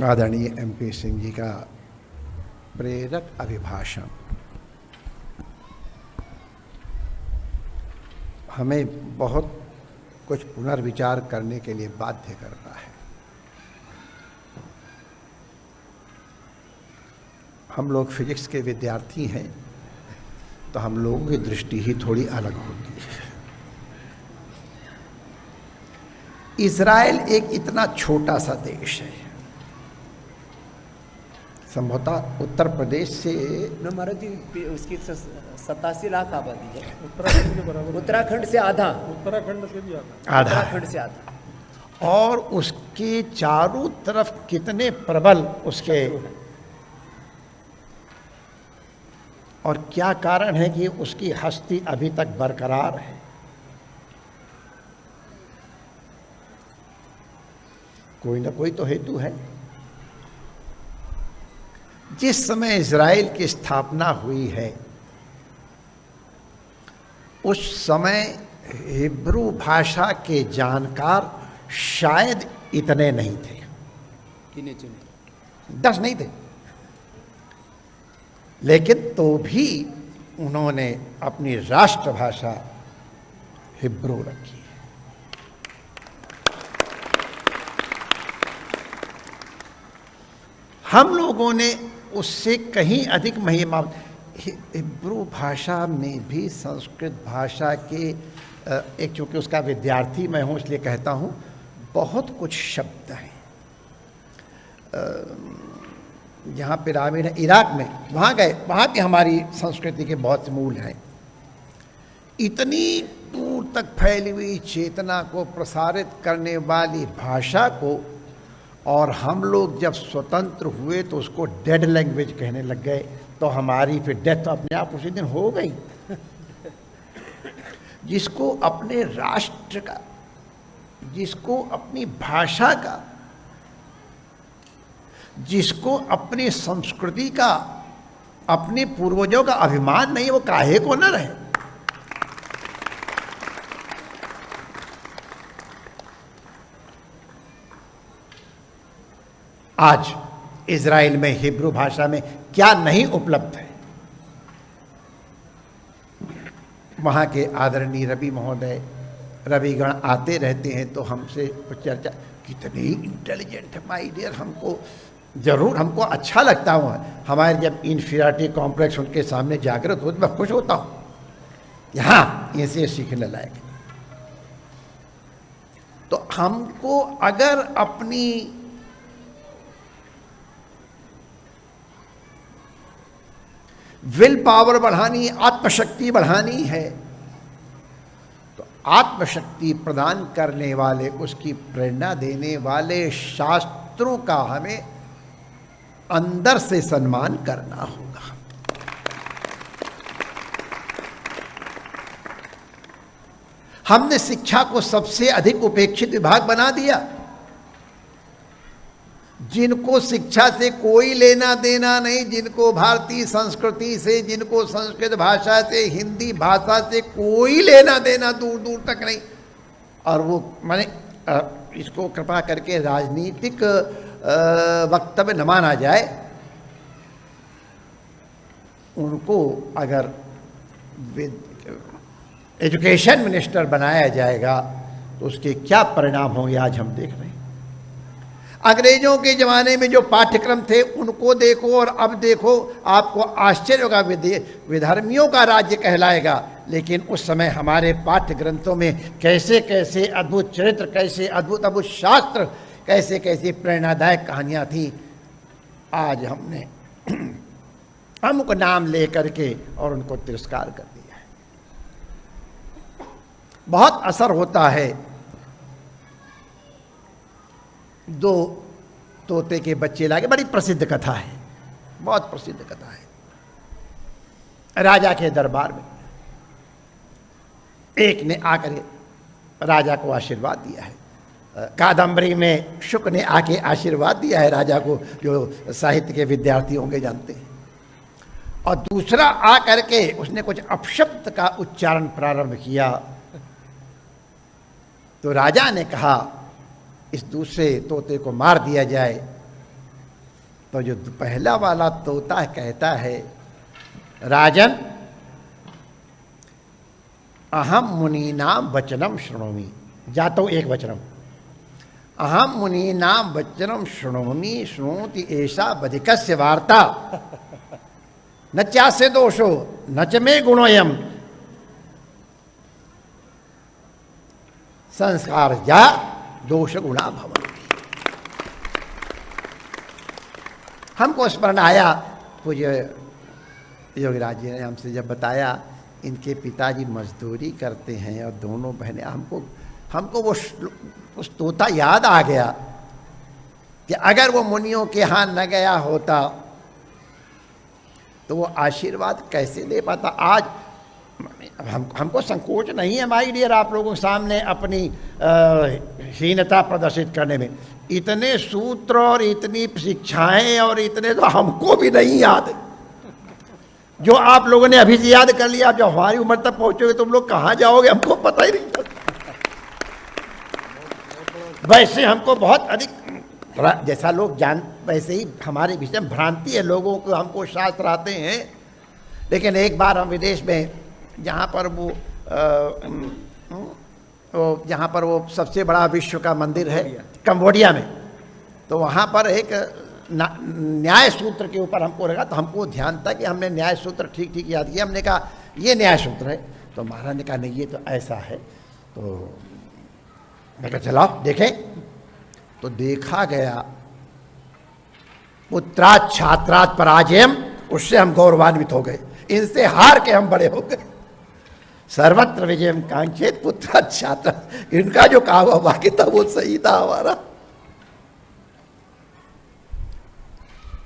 आदरणीय MP सिंह जी का प्रेरक अभिभाषण हमें बहुत कुछ पुनर्विचार करने के लिए बाध्य करता है। हम लोग फिजिक्स के विद्यार्थी हैं तो हम लोगों की दृष्टि ही थोड़ी अलग होती है। इज़राइल एक इतना छोटा सा देश है, संभवतः उत्तर प्रदेश से महाराज जी उसकी 87 लाख आबादी है। उत्तराखंड के बराबर, उत्तराखंड से आधा, उत्तराखंड से भी आधा, उत्तराखंड से आधा। और उसके चारों तरफ कितने प्रबल उसके, और क्या कारण है कि उसकी हस्ती अभी तक बरकरार है। कोई ना कोई तो हेतु है। जिस समय इज़राइल की स्थापना हुई है उस समय हिब्रू भाषा के जानकार शायद इतने नहीं थे, गिने चुने 10 नहीं थे, लेकिन तो भी उन्होंने अपनी राष्ट्रभाषा हिब्रू रखी है। हम लोगों ने उससे कहीं अधिक महिमा, हिब्रू भाषा में भी संस्कृत भाषा के एक, चूँकि उसका विद्यार्थी मैं हूँ इसलिए कहता हूँ, बहुत कुछ शब्द हैं। जहाँ पिरामिड है इराक में, वहाँ गए, वहाँ भी हमारी संस्कृति के बहुत से मूल हैं। इतनी दूर तक फैली हुई चेतना को प्रसारित करने वाली भाषा को, और हम लोग जब स्वतंत्र हुए तो उसको डेड लैंग्वेज कहने लग गए, तो हमारी फिर डेथ तो अपने आप उसी दिन हो गई। जिसको अपने राष्ट्र का, जिसको अपनी भाषा का, जिसको अपनी संस्कृति का, अपने पूर्वजों का अभिमान नहीं, वो काहे को न रहे। आज इज़राइल में हिब्रू भाषा में क्या नहीं उपलब्ध है। वहाँ के आदरणीय रवि महोदय, रविगण आते रहते हैं तो हमसे चर्चा, कितनी इंटेलिजेंट है माय डियर, हमको जरूर, हमको अच्छा लगता है। हमारे जब इन्फीरियरिटी कॉम्प्लेक्स उनके सामने जागृत हो तो मैं खुश होता हूँ, यहाँ इनसे सीखने लायक। तो हमको अगर अपनी विल पावर बढ़ानी, आत्मशक्ति बढ़ानी है, तो आत्मशक्ति प्रदान करने वाले, उसकी प्रेरणा देने वाले शास्त्रों का हमें अंदर से सम्मान करना होगा। हमने शिक्षा को सबसे अधिक उपेक्षित विभाग बना दिया। जिनको शिक्षा से कोई लेना देना नहीं, जिनको भारतीय संस्कृति से, जिनको संस्कृत भाषा से, हिंदी भाषा से कोई लेना देना दूर दूर तक नहीं, और वो माने इसको कृपा करके राजनीतिक वक्तव्य न माना जाए, उनको अगर एजुकेशन मिनिस्टर बनाया जाएगा तो उसके क्या परिणाम होंगे आज हम देख रहे हैं। अंग्रेजों के ज़माने में जो पाठ्यक्रम थे उनको देखो और अब देखो, आपको आश्चर्य होगा। विधर्मियों का राज्य कहलाएगा, लेकिन उस समय हमारे पाठ्य ग्रंथों में कैसे कैसे अद्भुत चरित्र, कैसे अद्भुत अद्भुत शास्त्र, कैसे कैसे प्रेरणादायक कहानियाँ थी। आज हमने हमको नाम ले करके और उनको तिरस्कार कर दिया है। बहुत असर होता है। दो तोते के बच्चे लागे, बड़ी प्रसिद्ध कथा है, बहुत प्रसिद्ध कथा है। राजा के दरबार में एक ने आकर राजा को आशीर्वाद दिया है, कादम्बरी में शुक ने आके आशीर्वाद दिया है राजा को, जो साहित्य के विद्यार्थी होंगे जानते हैं। और दूसरा आ करके उसने कुछ अपशब्द का उच्चारण प्रारंभ किया, तो राजा ने कहा इस दूसरे तोते को मार दिया जाए। तो जो पहला वाला तोता कहता है, राजन अहम मुनीनाम वचनम शृणोमि, जातो एक वचनम, अहम मुनीनाम वचनम शृणोमि शृणोति ऐसा बधिकस्य वार्ता न चास्य दोषो न च मे गुणोयम संस्कार जा दोष गुणा भवन्ति। हमको स्मरण आया, पूज्य योगीराज जी ने हमसे जब बताया इनके पिताजी मजदूरी करते हैं और दोनों बहनें, हमको वो उस तोता याद आ गया कि अगर वो मुनियों के यहाँ न गया होता तो वो आशीर्वाद कैसे दे पाता। आज हमको संकोच नहीं है माय डियर आप लोगों के सामने अपनी हीनता प्रदर्शित करने में। इतने सूत्र और इतनी शिक्षाएं और इतने तो हमको भी नहीं याद, जो आप लोगों ने अभी से याद कर लिया। जब हमारी उम्र तक पहुंचोगे तुम लोग कहाँ जाओगे हमको पता ही नहीं चलता। वैसे हमको बहुत अधिक जैसा लोग जान, वैसे ही हमारे विषय में भ्रांति है लोगों को, हमको शास्त्र आते हैं। लेकिन एक बार हम विदेश में जहाँ पर वो सबसे बड़ा विश्व का मंदिर है कंबोडिया में, तो वहाँ पर एक न्याय सूत्र के ऊपर हमको लगा, तो हमको ध्यान था कि हमने न्याय सूत्र ठीक ठीक याद किया। हमने कहा ये न्याय सूत्र है, तो महाराज ने कहा नहीं ये तो ऐसा है। तो मैं कहा चलाओ देखें। तो देखा गया पुत्रात छात्रात पराजयम, उससे हम गौरवान्वित हो गए, इनसे हार के हम बड़े हो गए। सर्वत्र विजयम कांक्षेत पुत्रात छात्र, इनका जो कहा हुआ वाक्य था वो सही था हमारा।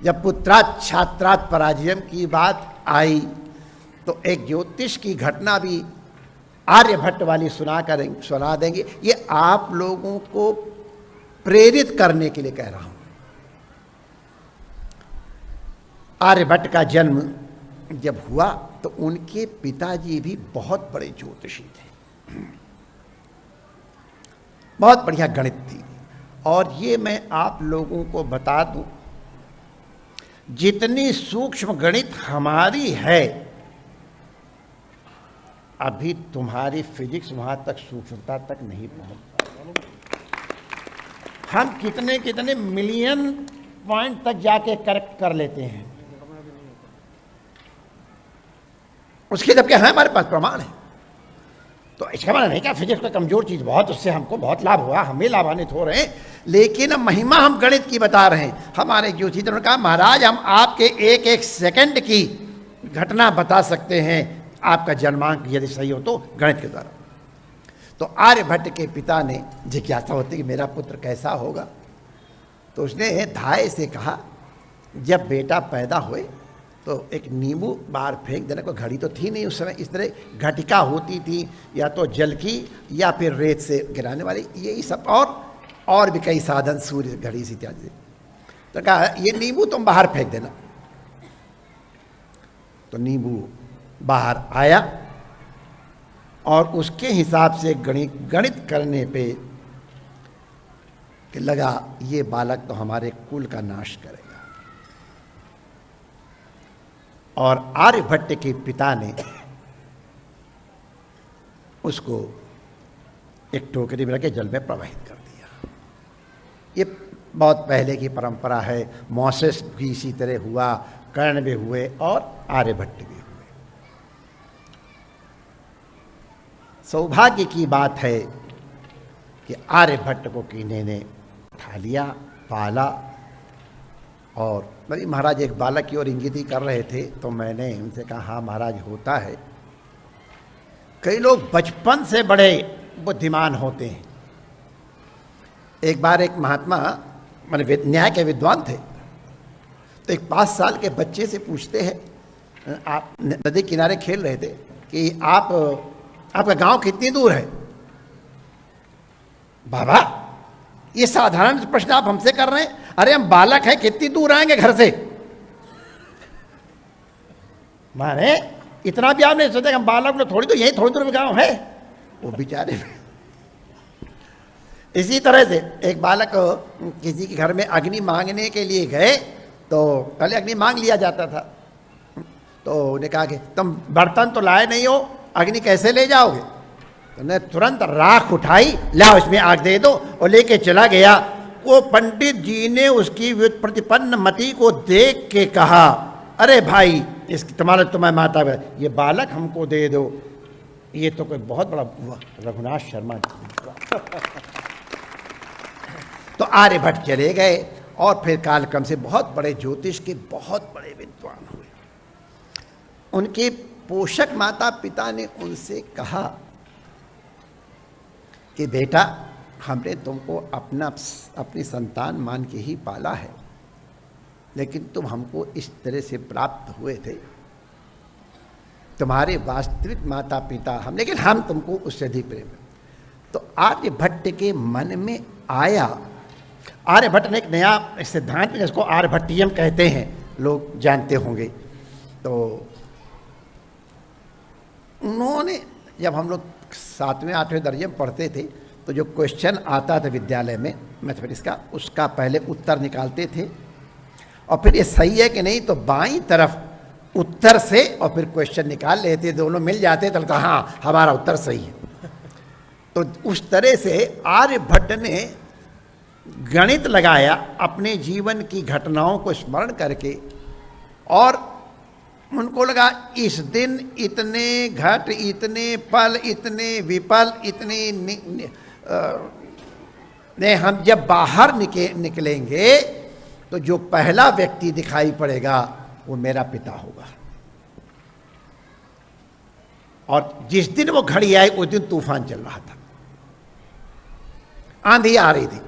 जब पुत्रात छात्रात पराजयम की बात आई तो एक ज्योतिष की घटना भी आर्यभट्ट वाली सुना देंगे। ये आप लोगों को प्रेरित करने के लिए कह रहा हूं। आर्यभट्ट का जन्म जब हुआ तो उनके पिताजी भी बहुत बड़े ज्योतिषी थे, बहुत बढ़िया गणित थी। और ये मैं आप लोगों को बता दूं, जितनी सूक्ष्म गणित हमारी है, अभी तुम्हारी फिजिक्स वहां तक सूक्ष्मता तक नहीं पहुंच पाई। हम कितने कितने मिलियन पॉइंट तक जाके करेक्ट कर लेते हैं, उसके जबकि हमारे पास प्रमाण है। तो इसका मतलब नहीं क्या फिजिक्स का कमजोर चीज बहुत, उससे हमको बहुत लाभ हुआ, हमें लाभान्वित हो रहे हैं। लेकिन महिमा हम गणित की बता रहे हैं। हमारे ज्योतिषी ने कहा महाराज हम आपके एक एक सेकंड की घटना बता सकते हैं, आपका जन्मांक यदि सही हो तो गणित के द्वारा। तो आर्यभट्ट के पिता ने जिज्ञासा होती कि मेरा पुत्र कैसा होगा, तो उसने धाय से कहा जब बेटा पैदा हुए तो एक नींबू बाहर फेंक देना। कोई घड़ी तो थी नहीं उस समय, इस तरह घटिका होती थी या तो जल की या फिर रेत से गिराने वाली, यही सब और भी कई साधन, सूर्य घड़ी से इत्यादि। तो कहा ये नींबू तुम बाहर फेंक देना। तो नींबू बाहर आया और उसके हिसाब से गणित करने पे कि लगा ये बालक तो हमारे कुल का नाश करेगा। और आर्यभट्ट के पिता ने उसको एक टोकरी में रख के जल में प्रवाहित कर दिया। ये बहुत पहले की परंपरा है। मोसेस भी इसी तरह हुआ, कर्ण भी हुए और आर्यभट्ट भी हुए। सौभाग्य की बात है कि आर्यभट्ट को किन्हीं ने उठा लिया, पाला। और मेरी महाराज एक बालक की ओर इंगित कर रहे थे, तो मैंने उनसे कहा हाँ महाराज होता है। कई लोग बचपन से बड़े बुद्धिमान होते हैं। एक बार एक महात्मा माने न्याय के विद्वान थे, तो एक 5 साल के बच्चे से पूछते हैं, आप नदी किनारे खेल रहे थे कि आपका गांव कितनी दूर है? बाबा ये साधारण प्रश्न आप हमसे कर रहे हैं? अरे हम बालक हैं, कितनी दूर आएंगे घर से? माने इतना भी आप नहीं सोचते हम बालक लोग थोड़ी, तो यही थोड़ी दूर गांव है वो बेचारे। इसी तरह से एक बालक किसी के घर में अग्नि मांगने के लिए गए, तो पहले अग्नि मांग लिया जाता था, तो उन्हें कहा कि तुम बर्तन तो लाए नहीं हो, अग्नि कैसे ले जाओगे? तो उन्हें तुरंत राख उठाई, लाओ इसमें आग दे दो, और लेके चला गया। वो पंडित जी ने उसकी व्युत्पन्न मति को देख के कहा, अरे भाई इसकी तुम्हें माता, ये बालक हमको दे दो। ये तो कोई बहुत बड़ा रघुनाथ शर्मा। तो आर्यभट्ट चले गए और फिर कालक्रम से बहुत बड़े ज्योतिष के बहुत बड़े विद्वान हुए। उनके पोषक माता पिता ने उनसे कहा कि बेटा, हमने तुमको अपनी संतान मान के ही पाला है, लेकिन तुम हमको इस तरह से प्राप्त हुए थे। तुम्हारे वास्तविक माता पिता हम, लेकिन हम तुमको उससे अधिक प्रेम। तो आर्यभट्ट के मन में आया, आर्यभट्ट ने एक नया सिद्धांत, जिसको आर्यभट्टियम कहते हैं, लोग जानते होंगे। तो उन्होंने, जब हम लोग 7वें 8वें दर्जे में पढ़ते थे, तो जो क्वेश्चन आता था विद्यालय में मैथमेटिक्स का, उसका पहले उत्तर निकालते थे, और फिर ये सही है कि नहीं, तो बाईं तरफ उत्तर से और फिर क्वेश्चन निकाल लेते, दोनों मिल जाते, तो लगता हाँ हमारा उत्तर सही है। तो उस तरह से आर्यभट्ट ने गणित लगाया अपने जीवन की घटनाओं को स्मरण करके, और उनको लगा इस दिन इतने घट, इतने पल, इतने विपल, इतने ने हम जब बाहर निकलेंगे तो जो पहला व्यक्ति दिखाई पड़ेगा वो मेरा पिता होगा। और जिस दिन वो घड़ी आई उस दिन तूफान चल रहा था, आंधी आ रही थी,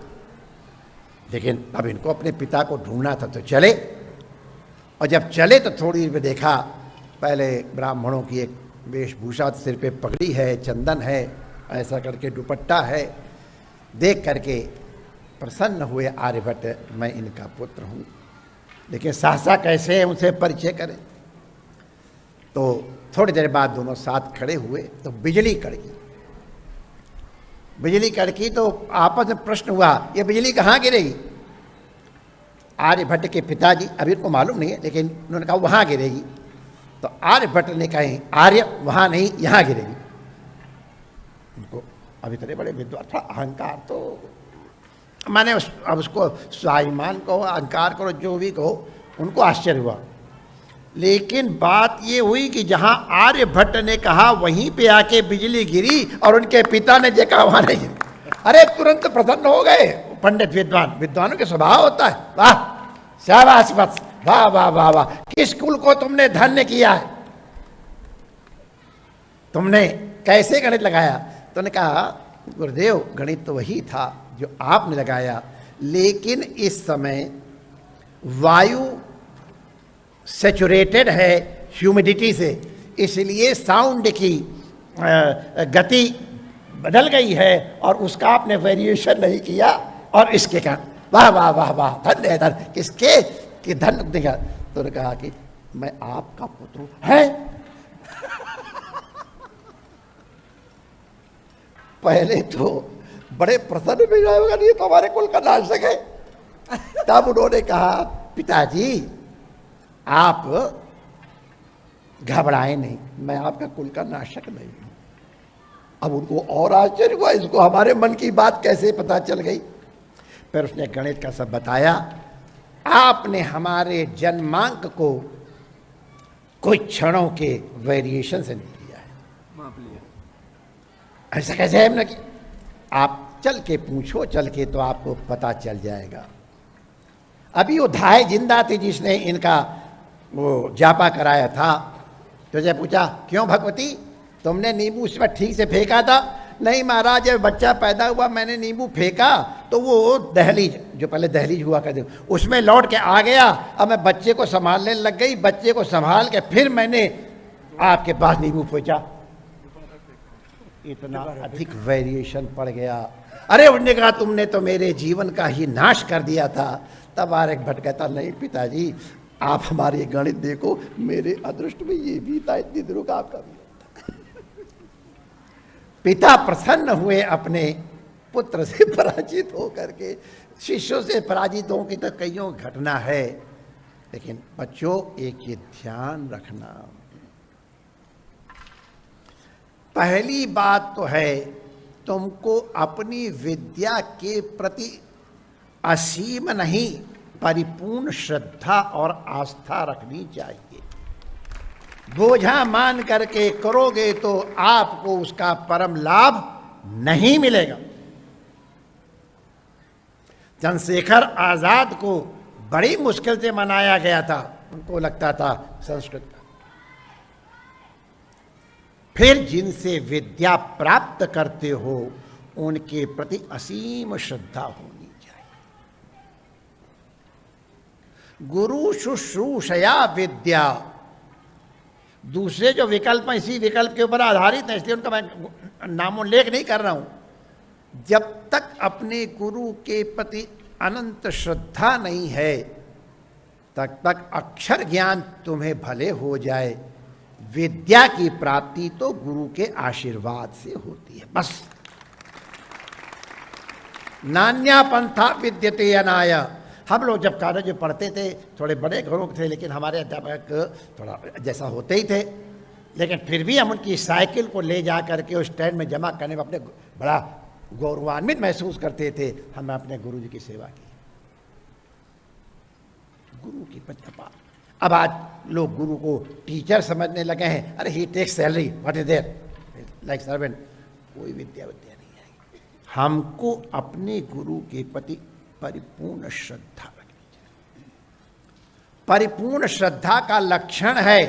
लेकिन अब इनको अपने पिता को ढूंढना था। तो चले, और जब चले तो थोड़ी देर में देखा, पहले ब्राह्मणों की एक वेशभूषा, सिर पे पगड़ी है, चंदन है, ऐसा करके दुपट्टा है। देख करके प्रसन्न हुए आर्यभट्ट, मैं इनका पुत्र हूँ, लेकिन सहसा कैसे उनसे परिचय करें। तो थोड़ी देर बाद दोनों साथ खड़े हुए, तो बिजली कड़की। बिजली कड़की तो आपस में प्रश्न हुआ, ये बिजली कहाँ गिरेगी? आर्यभट्ट के पिताजी, अभी उनको मालूम नहीं है, लेकिन उन्होंने कहा वहाँ गिरेगी। तो आर्यभट्ट ने कहा, आर्य वहाँ नहीं, यहाँ गिरेगी। उनको अभी इतने बड़े विद्वान, थोड़ा अहंकार तो माने अब उसको स्वाभिमान कहो, अहंकार करो, जो भी कहो, उनको आश्चर्य हुआ। लेकिन बात ये हुई कि जहाँ आर्यभट्ट ने कहा वहीं पे आके बिजली गिरी, और उनके पिता ने जो कहा वहाँ नहीं गिरी। अरे तुरंत प्रसन्न हो गए पंडित विद्वान। विद्वानों के स्वभाव होता है, वाह शाबाश, बस वाह वाह वाह वाह, किस कुल को तुमने धन्य किया है, तुमने कैसे गणित लगाया? तो ने कहा, गुरुदेव गणित तो वही था जो आपने लगाया, लेकिन इस समय वायु सैचुरेटेड है ह्यूमिडिटी से, इसलिए साउंड की गति बदल गई है, और उसका आपने वेरिएशन नहीं किया, और इसके कारण वाह वाह वाह वाह, धन्य है, धन्य किसके कि धन्य देगा। तो ने कहा कि मैं आपका पुत्र है। पहले तो बड़े प्रसन्न में जाएगा, ये तो हमारे कुल का नाशक है। तब उन्होंने कहा, पिताजी आप घबराए नहीं, मैं आपका कुल का नाशक नहीं हूं। अब उनको और आश्चर्य हुआ, इसको हमारे मन की बात कैसे पता चल गई। फिर उसने गणित का सब बताया, आपने हमारे जन्मांक को कुछ क्षणों के वेरिएशन से नहीं किया है, माप लिया। ऐसा कैसे है? हमने आप चल के पूछो, चल के तो आपको पता चल जाएगा। अभी वो धाय जिंदा थी जिसने इनका वो जापा कराया था, तो जब पूछा, क्यों भगवती तुमने नींबू उसमें ठीक से फेंका था? नहीं महाराज, जब बच्चा पैदा हुआ मैंने नींबू फेंका तो वो दहलीज, जो पहले दहलीज हुआ करते, उसमें लौट के आ गया। अब मैं बच्चे को संभालने लग गई, बच्चे को संभाल के फिर मैंने आपके पास नींबू फेंचा। इतना अधिक वेरिएशन पड़ गया। अरे उन्होंने कहा तुमने तो मेरे जीवन का ही नाश कर दिया था। तब आर्यभट्ट भट्ट कहता नहीं पिताजी, आप हमारे गणित देखो, मेरे अदृष्ट में ये भी था, इतनी दिनों का आपका भी था। पिता प्रसन्न हुए अपने पुत्र से पराजित होकर के। शिष्यों से पराजित होकर तो कईयों घटना है, लेकिन बच्चों एक ये ध्यान रखना, पहली बात तो है तुमको अपनी विद्या के प्रति असीम नहीं परिपूर्ण श्रद्धा और आस्था रखनी चाहिए। बोझा मान करके करोगे तो आपको उसका परम लाभ नहीं मिलेगा। चंद्रशेखर आजाद को बड़ी मुश्किल से मनाया गया था, उनको लगता था संस्कृत का। फिर जिनसे विद्या प्राप्त करते हो उनके प्रति असीम श्रद्धा होनी चाहिए। गुरु शुश्रूषया विद्या, दूसरे जो विकल्प हैं इसी विकल्प के ऊपर आधारित है, इसलिए उनका मैं नामोल्लेख नहीं कर रहा हूं। जब तक अपने गुरु के प्रति अनंत श्रद्धा नहीं है तब तक अक्षर ज्ञान तुम्हें भले हो जाए, विद्या की प्राप्ति तो गुरु के आशीर्वाद से होती है। बस नान्या पंथा विद्यते अनाय। हम लोग जब कॉलेज में पढ़ते थे थोड़े बड़े घरों के थे, लेकिन हमारे अध्यापक थोड़ा जैसा होते ही थे, लेकिन फिर भी हम उनकी साइकिल को ले जा करके उस स्टैंड में जमा करने में अपने बड़ा गौरवान्वित महसूस करते थे। हमने अपने गुरु जी की सेवा की, गुरु की पचपा। अब आज लोग गुरु को टीचर समझने लगे हैं। अरे he takes salary, what is there, like servant. कोई विद्या नहीं है। हमको अपने गुरु के प्रति परिपूर्ण श्रद्धा रखनी चाहिए। परिपूर्ण श्रद्धा का लक्षण है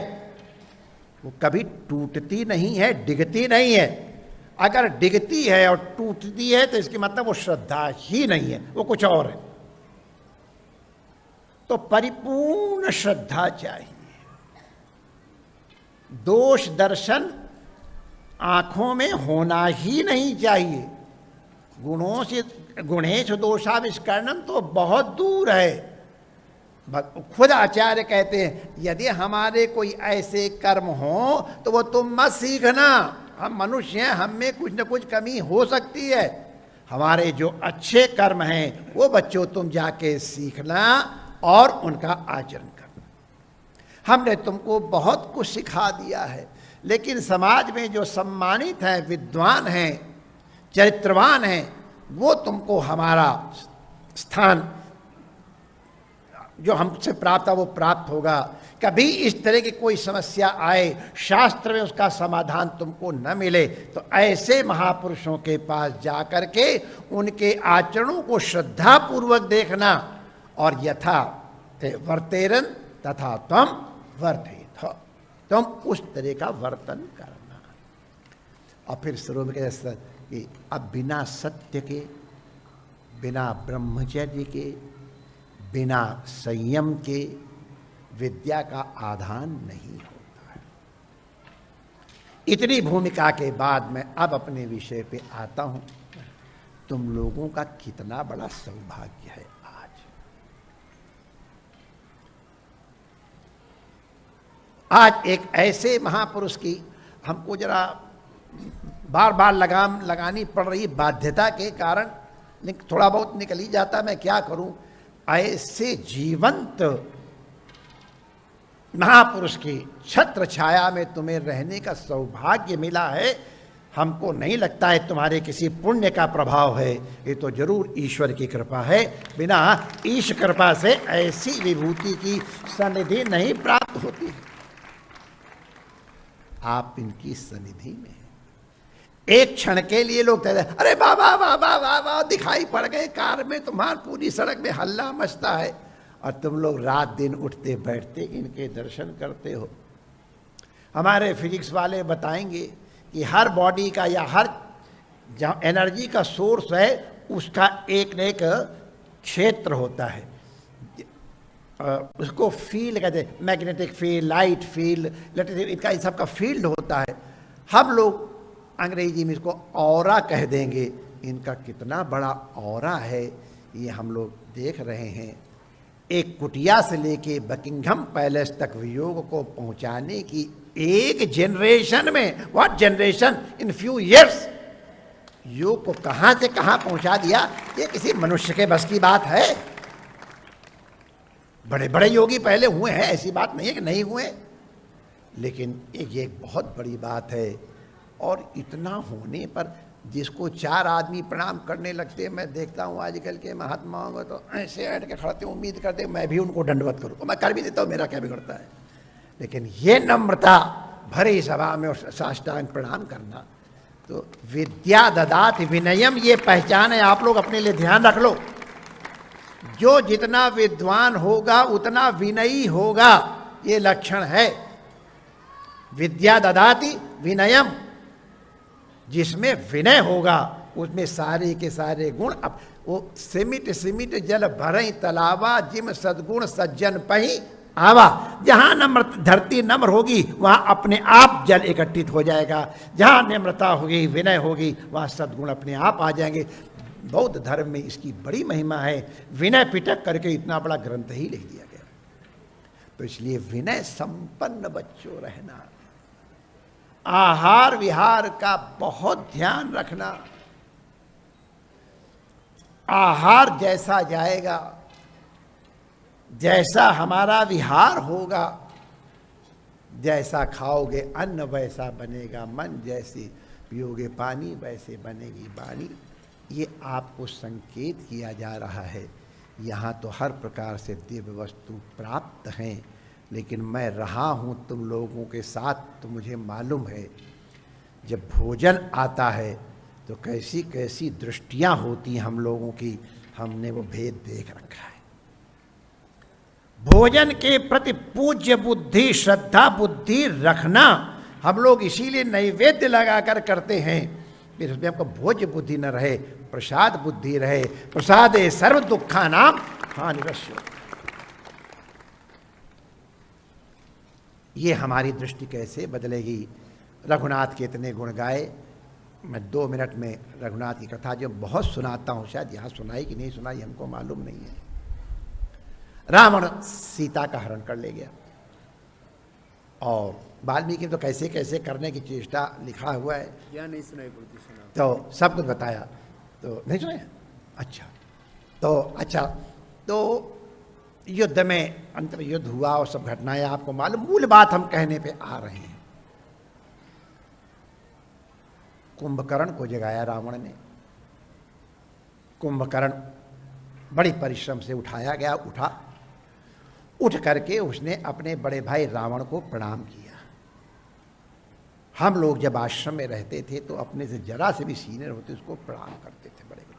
वो कभी टूटती नहीं है, डिगती नहीं है। अगर डिगती है और टूटती है तो इसकी मतलब वो श्रद्धा ही नहीं है, वो कुछ और है। तो परिपूर्ण श्रद्धा चाहिए। दोष दर्शन आंखों में होना ही नहीं चाहिए। गुणों से गुणेश दोषाविष्करणम तो बहुत दूर है। खुद आचार्य कहते हैं यदि हमारे कोई ऐसे कर्म हो तो वो तुम मत सीखना। हम मनुष्य हैं, हम में कुछ न कुछ कमी हो सकती है। हमारे जो अच्छे कर्म हैं वो बच्चों तुम जाके सीखना और उनका आचरण करना। हमने तुमको बहुत कुछ सिखा दिया है, लेकिन समाज में जो सम्मानित हैं, विद्वान हैं, चरित्रवान हैं, वो तुमको हमारा स्थान जो हमसे प्राप्त है वो प्राप्त होगा। कभी इस तरह की कोई समस्या आए, शास्त्र में उसका समाधान तुमको न मिले, तो ऐसे महापुरुषों के पास जाकर के उनके आचरणों को श्रद्धापूर्वक देखना और यथा ते वर्तेरन तथा त्वम वर्तेथ, तुम उस तरह का वर्तन करना। और फिर शुरू में कहते कि अब बिना सत्य के, बिना ब्रह्मचर्य के, बिना संयम के विद्या का आधान नहीं होता है। इतनी भूमिका के बाद मैं अब अपने विषय पे आता हूं। तुम लोगों का कितना बड़ा सौभाग्य है। आज एक ऐसे महापुरुष की हमको जरा बार बार लगाम लगानी पड़ रही बाध्यता के कारण, लेकिन थोड़ा बहुत निकल ही जाता, मैं क्या करूं। ऐसे जीवंत महापुरुष की छत्र छाया में तुम्हें रहने का सौभाग्य मिला है। हमको नहीं लगता है तुम्हारे किसी पुण्य का प्रभाव है, ये तो जरूर ईश्वर की कृपा है। बिना ईश्वर कृपा से ऐसी विभूति की सनिधि नहीं प्राप्त होती। आप इनकी सनिधि में एक क्षण के लिए लोग कहते हैं अरे बाबा बाबा बाबा दिखाई पड़ गए कार में, तुम्हारी पूरी सड़क में हल्ला मचता है, और तुम लोग रात दिन उठते बैठते इनके दर्शन करते हो। हमारे फिजिक्स वाले बताएंगे कि हर बॉडी का या हर जहाँ एनर्जी का सोर्स है उसका एक न एक क्षेत्र होता है। उसको फील्ड कहते हैं, magnetic field, light field, electric, इनका इन सब का फील्ड होता है। हम लोग अंग्रेजी में इसको ऑरा कह देंगे, इनका कितना बड़ा ऑरा है ये हम लोग देख रहे हैं। एक कुटिया से लेके बकिंघम पैलेस तक वियोग को पहुंचाने की एक जनरेशन में, what generation, in few years, योग को कहां से कहां पहुंचा दिया, ये किसी मनुष्य के बस की बात है? बड़े बड़े योगी पहले हुए हैं, ऐसी बात नहीं है कि नहीं हुए, लेकिन ये एक बहुत बड़ी बात है। और इतना होने पर जिसको 4 आदमी प्रणाम करने लगते हैं, मैं देखता हूँ आजकल के महात्माओं को तो ऐसे ऐड के खड़ते, उम्मीद करते मैं भी उनको दंडवत करूँ, तो मैं कर भी देता हूँ, मेरा क्या बिगड़ता है। लेकिन ये नम्रता भरी सभा में साष्टांग प्रणाम करना, तो विद्या ददाति विनयम, ये पहचान है, आप लोग अपने लिए ध्यान रख लो। जो जितना विद्वान होगा उतना विनयी होगा, ये लक्षण है। विद्या ददाति विनयम, जिसमें विनय होगा उसमें सारे के सारे गुण, अब वो सिमिट सिमिट जल भरई तलावा, जिम सद्गुण सज्जन पही आवा। जहां नम्र धरती नम्र होगी वहां अपने आप जल एकत्रित हो जाएगा, जहां नम्रता होगी, विनय होगी, वहां सद्गुण अपने आप आ जाएंगे। बौद्ध धर्म में इसकी बड़ी महिमा है, विनय पिटक करके इतना बड़ा ग्रंथ ही लिख दिया गया। तो इसलिए विनय संपन्न बच्चों रहना, आहार विहार का बहुत ध्यान रखना। आहार जैसा जाएगा, जैसा हमारा विहार होगा, जैसा खाओगे अन्न वैसा बनेगा मन, जैसे पियोगे पानी वैसे बनेगी वाणी। ये आपको संकेत किया जा रहा है। यहाँ तो हर प्रकार से दिव्य वस्तु प्राप्त हैं, लेकिन मैं रहा हूँ तुम लोगों के साथ, तो मुझे मालूम है जब भोजन आता है तो कैसी कैसी दृष्टियाँ होती हैं हम लोगों की, हमने वो भेद देख रखा है। भोजन के प्रति पूज्य बुद्धि, श्रद्धा बुद्धि रखना हम लोग इसीलिए नैवेद्य लगाकर करते हैं, फिर उसमें हमको भोज्य बुद्धि न रहे, प्रसाद बुद्धि रहे। प्रसादे सर्व दुखा नाम हानिरस्य। ये हमारी दृष्टि कैसे बदलेगी। रघुनाथ के इतने गुण गाए, मैं 2 मिनट में रघुनाथ की कथा जो बहुत सुनाता हूँ, शायद यहाँ सुनाई कि नहीं सुनाई हमको मालूम नहीं है। रावण सीता का हरण कर ले गया, और वाल्मीकि तो कैसे कैसे करने की चेष्टा लिखा हुआ है, या नहीं सुनाई पड़ती, सुना तो सब कुछ बताया, तो नहीं सुने। अच्छा तो युद्ध में, अंत में युद्ध हुआ और सब घटनाएं आपको मालूम। मूल बात हम कहने पे आ रहे हैं। कुंभकर्ण को जगाया रावण ने। कुंभकर्ण बड़ी परिश्रम से उठाया गया, उठ करके उसने अपने बड़े भाई रावण को प्रणाम किया। हम लोग जब आश्रम में रहते थे तो अपने से जरा से भी सीनियर होते उसको प्रणाम करते थे, बड़े लोग।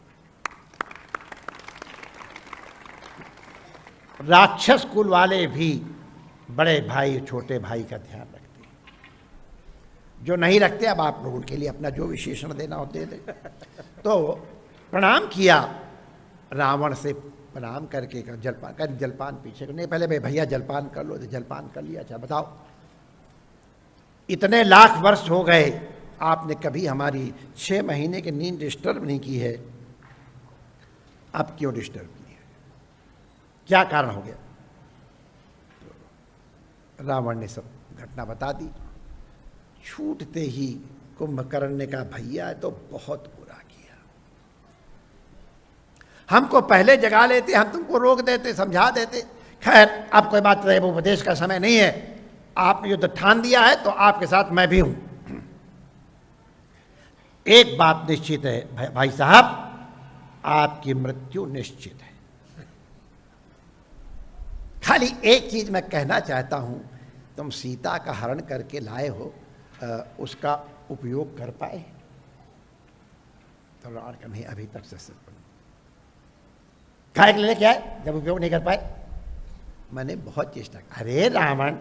राक्षस कुल वाले भी बड़े भाई छोटे भाई का ध्यान रखते हैं। जो नहीं रखते, अब आप लोगों के लिए अपना जो विशेषण देना हो दे दे। तो प्रणाम किया, रावण से प्रणाम करके जलपान पीछे नहीं, पहले भाई भैया जलपान कर लो, तो जलपान कर लिया। अच्छा बताओ, इतने लाख वर्ष हो गए, आपने कभी हमारी 6 महीने की नींद डिस्टर्ब नहीं की है, अब क्यों डिस्टर्ब की है, क्या कारण हो गया? रावण ने सब घटना बता दी। छूटते ही कुंभकर्ण ने कहा, भैया तो बहुत बुरा किया, हमको पहले जगा लेते, हम तुमको रोक देते, समझा देते। खैर अब कोई बात नहीं, वो उपदेश का समय नहीं है, आपने युद्ध ठान दिया है तो आपके साथ मैं भी हूं। एक बात निश्चित है भाई साहब, आपकी मृत्यु निश्चित है। खाली एक चीज मैं कहना चाहता हूं, तुम सीता का हरण करके लाए हो, उसका उपयोग कर पाए? तो रावण का नहीं, अभी तक से काय के लिए क्या है जब उपयोग नहीं कर पाए? मैंने बहुत चेष्टा। अरे रावण,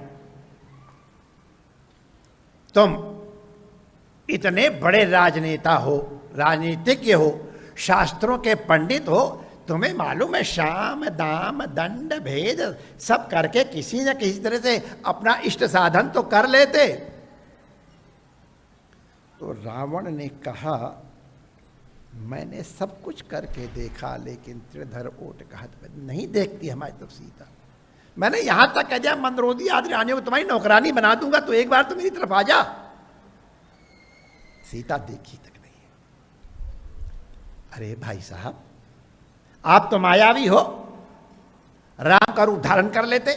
तुम इतने बड़े राजनेता हो, राजनीतिज्ञ हो, शास्त्रों के पंडित हो, तुम्हें मालूम है शाम दाम दंड भेद सब करके किसी न किसी तरह से अपना इष्ट साधन तो कर लेते। तो रावण ने कहा, मैंने सब कुछ करके देखा, लेकिन त्रिधर ओट कहत नहीं देखती हमारी तरफ सीता। मैंने यहां तक कह दिया मंदरोदी आदि रानियों को तुम्हारी नौकरानी बना दूंगा, तो एक बार तो मेरी तरफ आ जा। सीता देखी तक नहीं। अरे भाई साहब, आप तो मायावी हो। राम का रूप धारण कर लेते,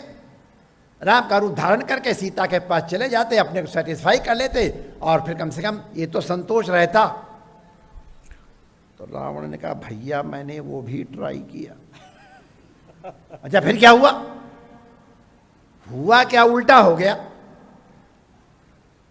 राम का रूप धारण करके सीता के पास चले जाते, अपने को सेटिस्फाई कर लेते, और फिर कम से कम ये तो संतोष रहता। तो रावण ने कहा भैया मैंने वो भी ट्राई किया। अच्छा फिर क्या हुआ? हुआ क्या? उल्टा हो गया।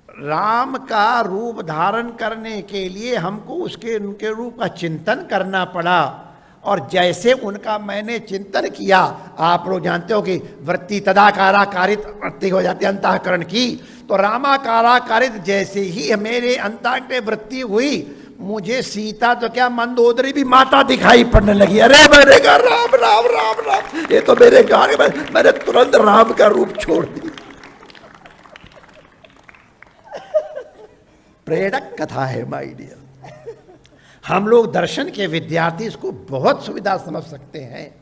राम का रूप धारण करने के लिए हमको उनके रूप का चिंतन करना पड़ा, और जैसे उनका मैंने चिंतन किया, आप लोग जानते हो कि वृत्ति तदाकाराकारित वृत्ति हो जाती है अंतःकरण की, तो रामाकाराकारित जैसे ही मेरे अंतःकरण में वृत्ति हुई, मुझे सीता तो क्या मंदोदरी भी माता दिखाई पड़ने लगी। अरे मैंने कहा राम राम राम राम, ये तो मेरे गाने में, मैंने तुरंत राम का रूप छोड़ दिया। प्रेरक कथा है माय डियर। हम लोग दर्शन के विद्यार्थी इसको बहुत सुविधा समझ सकते हैं।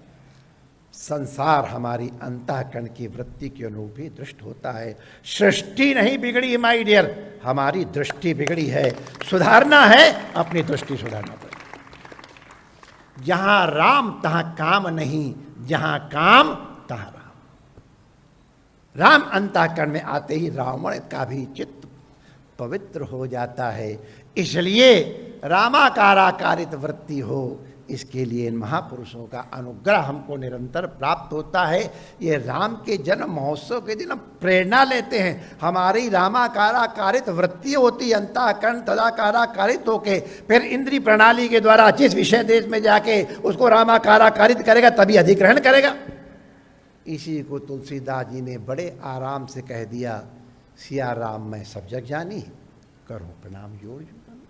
संसार हमारी अंतःकरण की वृत्ति के अनुरूप ही दृष्ट होता है। सृष्टि नहीं बिगड़ी माय डियर, हमारी दृष्टि बिगड़ी है। सुधारना है, अपनी दृष्टि सुधारना पड़ेगी। जहां राम तहां काम नहीं, जहां काम तहां राम। राम अंतःकरण में आते ही रावण का भी चित्त पवित्र हो जाता है। इसलिए रामाकाराकारित वृत्ति हो, इसके लिए इन महापुरुषों का अनुग्रह हमको निरंतर प्राप्त होता है। ये राम के जन्म महोत्सव के दिन हम प्रेरणा लेते हैं। हमारी रामाकाराकारित वृत्ति होती, अंतःकरण तदाकाराकारित होके फिर इंद्रिय प्रणाली के द्वारा जिस विषय देश में जाके उसको रामाकाराकारित करेगा, तभी अधिग्रहण करेगा। इसी को तुलसीदास जी ने बड़े आराम से कह दिया, सिया राम मैं सब जग जानी, करूं प्रणाम जोड़ जुटानी।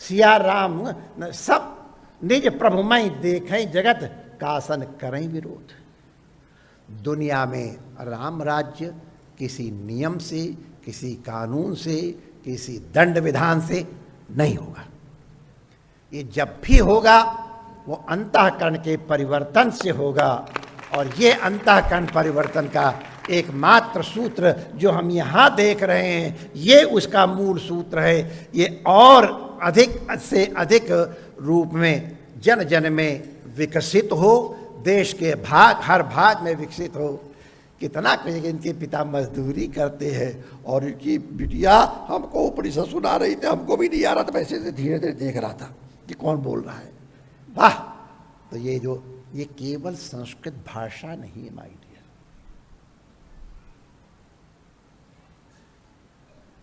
सिया राम सब निज प्रभु मैं देखें, जगत कासन करें विरोध। दुनिया में राम राज्य किसी नियम से, किसी कानून से, किसी दंड विधान से नहीं होगा। ये जब भी होगा वो अंतःकरण के परिवर्तन से होगा, और ये अंतःकरण परिवर्तन का एकमात्र सूत्र जो हम यहाँ देख रहे हैं, ये उसका मूल सूत्र है। ये और अधिक से अधिक रूप में जन जन में विकसित हो, देश के भाग हर भाग में विकसित हो। कितना कहेंगे, इनके पिता मजदूरी करते हैं और इनकी बिटिया हमको उपनिषद सुना रही थी, हमको भी नहीं आ रहा था, वैसे से धीरे धीरे देख रहा था कि कौन बोल रहा है। वाह! तो ये केवल संस्कृत भाषा नहीं है माय डियर,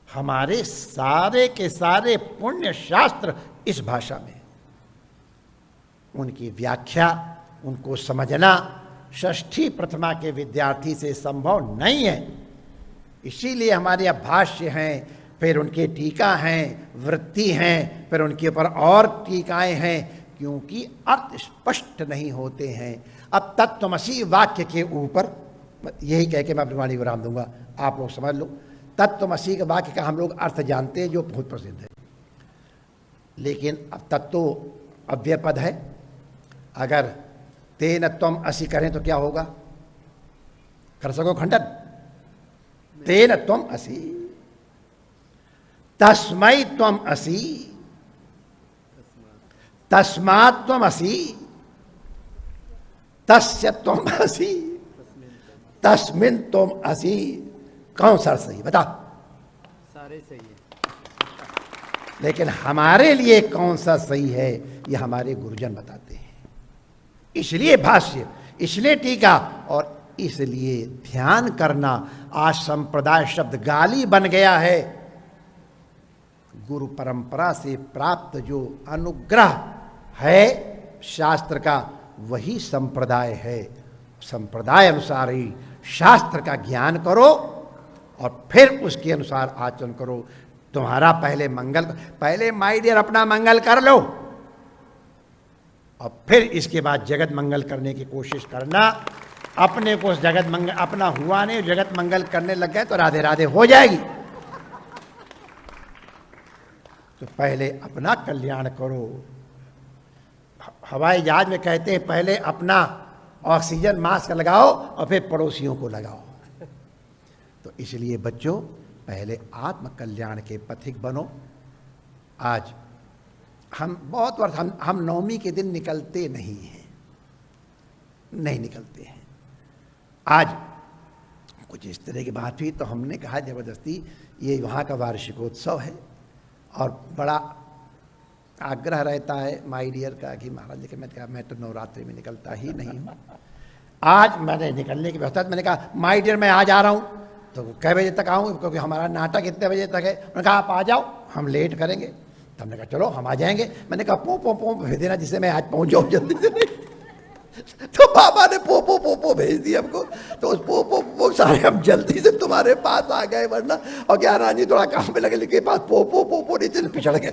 हमारे सारे के सारे पुण्य शास्त्र इस भाषा में। उनकी व्याख्या, उनको समझना षष्ठी प्रथमा के विद्यार्थी से संभव नहीं है। इसीलिए हमारे यहाँ भाष्य हैं, फिर उनके टीका हैं, वृत्ति हैं, फिर उनके ऊपर और टीकाएं हैं, क्योंकि अर्थ स्पष्ट नहीं होते हैं। अब तत्त्वमसी वाक्य के ऊपर यही कह के मैं अपनी वाणी को विराम दूंगा, आप लोग समझ लो। तत्त्वमसी के वाक्य का हम लोग अर्थ जानते हैं, जो बहुत प्रसिद्ध है, लेकिन अब तत्व अव्यय पद है। अगर तेन त्वम असि करें तो क्या होगा? कर सको खंडन? तेन त्वम असि, तस्मै त्वम असि, तस्मात् त्वम असि, तस्य त्वम असि, तस्मिन् त्वम असि। कौन सा सही बता? सारे सही है, लेकिन हमारे लिए कौन सा सही है ये हमारे गुरुजन बताते हैं। इसलिए भाष्य, इसलिए टीका, और इसलिए ध्यान करना। आज संप्रदाय शब्द गाली बन गया है। गुरु परंपरा से प्राप्त जो अनुग्रह है शास्त्र का, वही संप्रदाय है। संप्रदाय अनुसार ही शास्त्र का ज्ञान करो और फिर उसके अनुसार आचरण करो। तुम्हारा पहले माय डियर अपना मंगल कर लो, और फिर इसके बाद जगत मंगल करने की कोशिश करना। अपने को जगत मंगल अपना हुआ नहीं, जगत मंगल करने लग गए तो राधे राधे हो जाएगी। तो पहले अपना कल्याण करो, हवाई जहाज में कहते हैं पहले अपना ऑक्सीजन मास्क लगाओ और फिर पड़ोसियों को लगाओ। तो इसलिए बच्चों, पहले आत्म कल्याण के पथिक बनो। आज हम बहुत वर्ष हम नवमी के दिन निकलते नहीं निकलते हैं। आज कुछ इस तरह की बात हुई तो हमने कहा जबरदस्ती ये वहाँ का वार्षिकोत्सव है और बड़ा आग्रह रहता है माई डियर का कि महाराज जी के, मैं कहा मैं तो नवरात्रि में निकलता ही नहीं हूँ। आज मैंने निकलने की व्यवस्था, मैंने कहा माई डियर मैं आ जा रहा हूँ, तो कै बजे तक आऊँ क्योंकि हमारा नाटक इतने बजे तक है। उन्होंने कहा आप आ जाओ, हम लेट करेंगे। तो हमने कहा चलो हम आ जाएंगे। मैंने कहा पो भेज देना जिससे मैं आज पहुँच जाऊँ जल्दी से। नहीं तो बाबा ने पो भेज दिया हमको। तो उस पो सारे हम जल्दी से तुम्हारे पास आ गए, वरना और क्या रानी थोड़ा काम में लगे, लेके पास पो नीचे पिछड़ गए।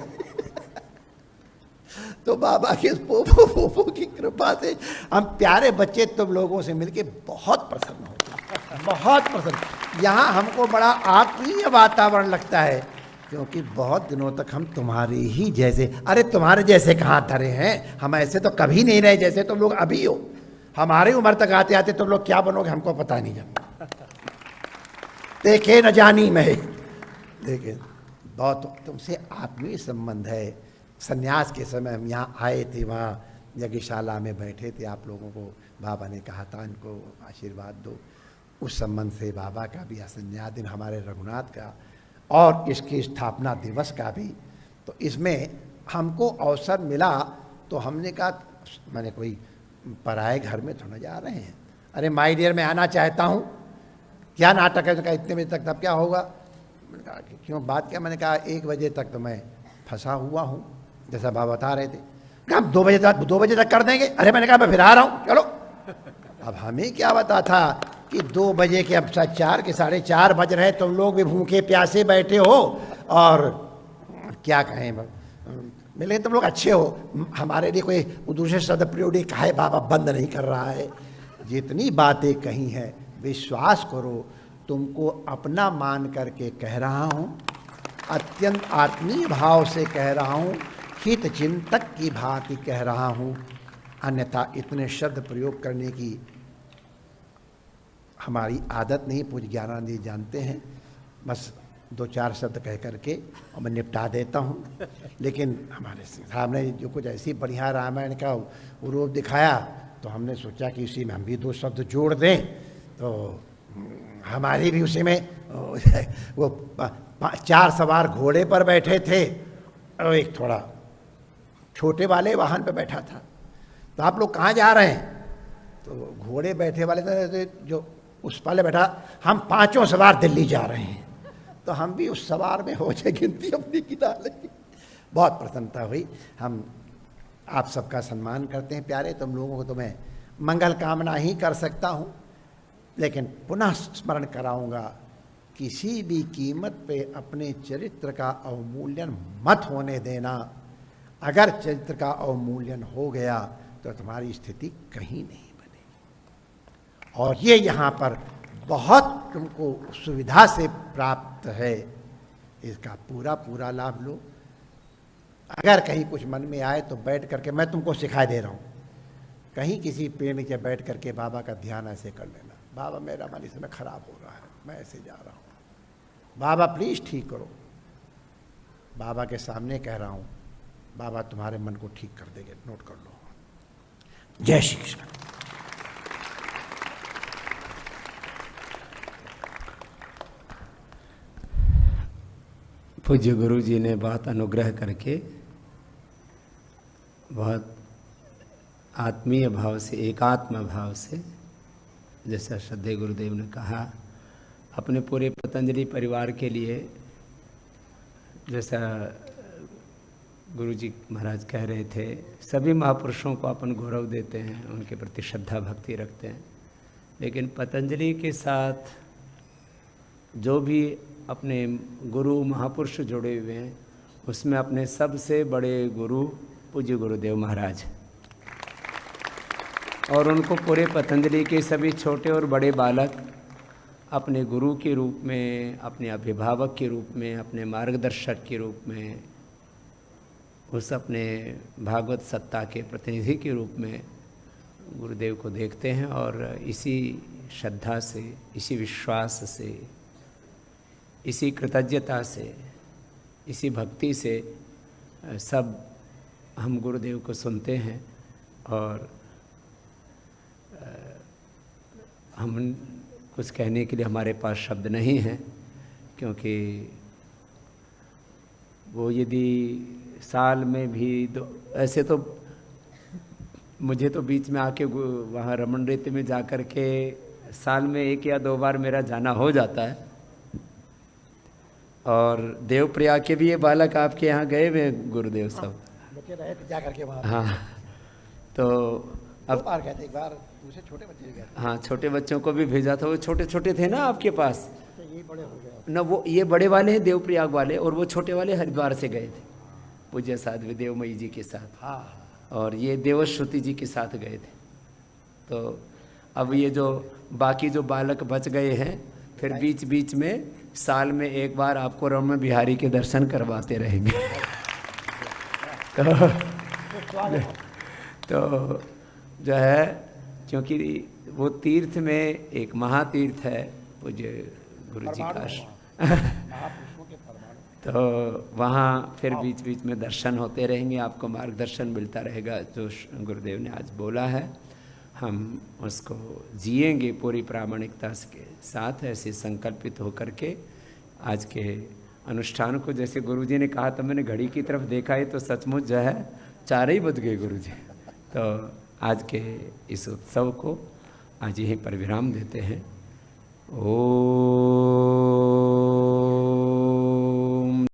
तो बाबा के पो की कृपा से हम प्यारे बच्चे तुम लोगों से मिलके बहुत प्रसन्न होते हैं, बहुत प्रसन्न। यहाँ हमको बड़ा आत्मीय वातावरण लगता है, क्योंकि बहुत दिनों तक हम तुम्हारे ही जैसे, अरे तुम्हारे जैसे कहाँ धरे हैं, हम ऐसे तो कभी नहीं रहे जैसे तुम लोग अभी हो। हमारी उम्र तक आते आते तुम लोग क्या बनोगे हमको पता नहीं चलता। देखे न जानी मैं, देखे बहुत तुमसे आत्मीय संबंध है। संन्यास के समय हम यहाँ आए थे, वहाँ यज्ञशाला में बैठे थे, आप लोगों को बाबा ने कहा था इनको आशीर्वाद दो। उस संबंध से बाबा का भी संन्यास दिन, हमारे रघुनाथ का और इसकी स्थापना दिवस का भी, तो इसमें हमको अवसर मिला। तो हमने कहा, मैंने कोई पराए घर में थोड़ा जा रहे हैं, अरे माई डियर मैं आना चाहता हूँ, क्या नाटक है? तो कहा इतने बजे तक, तब क्या होगा? मैंने कहा क्यों, बात क्या? मैंने कहा 1 बजे तक तो मैं फंसा हुआ हूँ, जैसा बाबा बता रहे थे। कहा 2 बजे तक कर देंगे। अरे मैंने कहा मैं फिर आ रहा हूँ, चलो। अब हमें क्या पता था कि 2 बजे के, अब 4 के 4:30 बज रहे, तुम लोग भी भूखे प्यासे बैठे हो और क्या कहें, मिले तुम लोग अच्छे हो, हमारे लिए कोई दूसरे शब्द प्रयोग कहा है, बाबा बंद नहीं कर रहा है। जितनी बातें कही हैं विश्वास करो, तुमको अपना मान करके कह रहा हूँ, अत्यंत आत्मीय भाव से कह रहा हूँ, हित चिंतक की भांति कह रहा हूँ। अन्यथा इतने शब्द प्रयोग करने की हमारी आदत नहीं। पूज्य ज्ञानानंद जी जानते हैं, बस 2-4 शब्द कह करके और मैं निपटा देता हूँ। लेकिन हमारे सामने जो कुछ ऐसी बढ़िया रामायण का रूप दिखाया, तो हमने सोचा कि इसी में हम भी 2 शब्द जोड़ दें, तो हमारी भी उसी में वो 4 सवार घोड़े पर बैठे थे और एक थोड़ा छोटे वाले वाहन पर बैठा था। तो आप लोग कहाँ जा रहे हैं? तो घोड़े बैठे वाले थे, जो उस वाले बैठा, हम 5 सवार दिल्ली जा रहे हैं। तो हम भी उस सवार में हो जाए, गिनती अपनी गिना लेंगे। बहुत प्रसन्नता हुई। हम आप सबका सम्मान करते हैं प्यारे, तुम लोगों को तो मैं मंगल कामना ही कर सकता हूँ, लेकिन पुनः स्मरण कराऊंगा, किसी भी कीमत पे अपने चरित्र का अवमूल्यन मत होने देना। अगर चरित्र का अवमूल्यन हो गया तो तुम्हारी स्थिति कहीं नहीं बनेगी। और ये यहाँ पर बहुत तुमको सुविधा से प्राप्त है, इसका पूरा लाभ लो। अगर कहीं कुछ मन में आए तो बैठ करके, मैं तुमको सिखा दे रहा हूँ, कहीं किसी पेड़ नीचे बैठ करके बाबा का ध्यान ऐसे कर लेना, बाबा मेरा मन इस समय खराब हो रहा है, मैं ऐसे जा रहा हूँ, बाबा प्लीज़ ठीक करो। बाबा के सामने कह रहा हूँ, बाबा तुम्हारे मन को ठीक कर देंगे, नोट कर लो। जय श्री कृष्ण। पूज्य गुरु जी ने बहुत अनुग्रह करके, बहुत आत्मीय भाव से, एकात्म भाव से, जैसा श्रद्धेय गुरुदेव ने कहा, अपने पूरे पतंजलि परिवार के लिए, जैसा गुरु जी महाराज कह रहे थे, सभी महापुरुषों को अपन गौरव देते हैं, उनके प्रति श्रद्धा भक्ति रखते हैं, लेकिन पतंजलि के साथ जो भी अपने गुरु महापुरुष जुड़े हुए हैं, उसमें अपने सबसे बड़े गुरु पूज्य गुरुदेव महाराज, और उनको पूरे पतंजलि के सभी छोटे और बड़े बालक अपने गुरु के रूप में, अपने अभिभावक के रूप में, अपने मार्गदर्शक के रूप में उस अपने भागवत सत्ता के प्रतिनिधि के रूप में गुरुदेव को देखते हैं और इसी श्रद्धा से, इसी विश्वास से, इसी कृतज्ञता से, इसी भक्ति से सब हम गुरुदेव को सुनते हैं और हम कुछ कहने के लिए हमारे पास शब्द नहीं हैं, क्योंकि वो यदि साल में भी ऐसे तो मुझे तो बीच में आके वहाँ रमन रेती में जा कर के साल में 1 या 2 बार मेरा जाना हो जाता है। और देवप्रयाग के भी ये बालक आपके यहाँ गए हुए गुरुदेव सब जा करके वहाँ। हाँ, तो अब बार गए थे, एक बार दूसरे छोटे बच्चे गए थे। हाँ, छोटे बच्चों को भी भेजा था। वो छोटे छोटे थे ना आपके पास, तो ये बड़े हो गए ना वो ये बड़े वाले हैं देवप्रयाग वाले, और वो छोटे वाले हरिद्वार से गए थे पूज्य साध्वी देवमयी जी के साथ। हाँ, और ये देवश्रुति जी के साथ गए थे। तो अब ये जो बाकी जो बालक बच गए हैं, फिर बीच बीच में साल में 1 बार आपको रमण बिहारी के दर्शन करवाते रहेंगे। तो जो है, क्योंकि वो तीर्थ में एक महातीर्थ है पूज्य गुरु जी का, तो वहाँ फिर बीच बीच में दर्शन होते रहेंगे, आपको मार्गदर्शन मिलता रहेगा। जो गुरुदेव ने आज बोला है हम उसको जिएंगे पूरी प्रामाणिकता के साथ, ऐसे संकल्पित होकर के आज के अनुष्ठान को, जैसे गुरुजी ने कहा, तो मैंने घड़ी की तरफ देखा ही तो सचमुच जो है 4 ही बज गए गुरुजी। तो आज के इस उत्सव को आज यहीं पर विराम देते हैं। ओ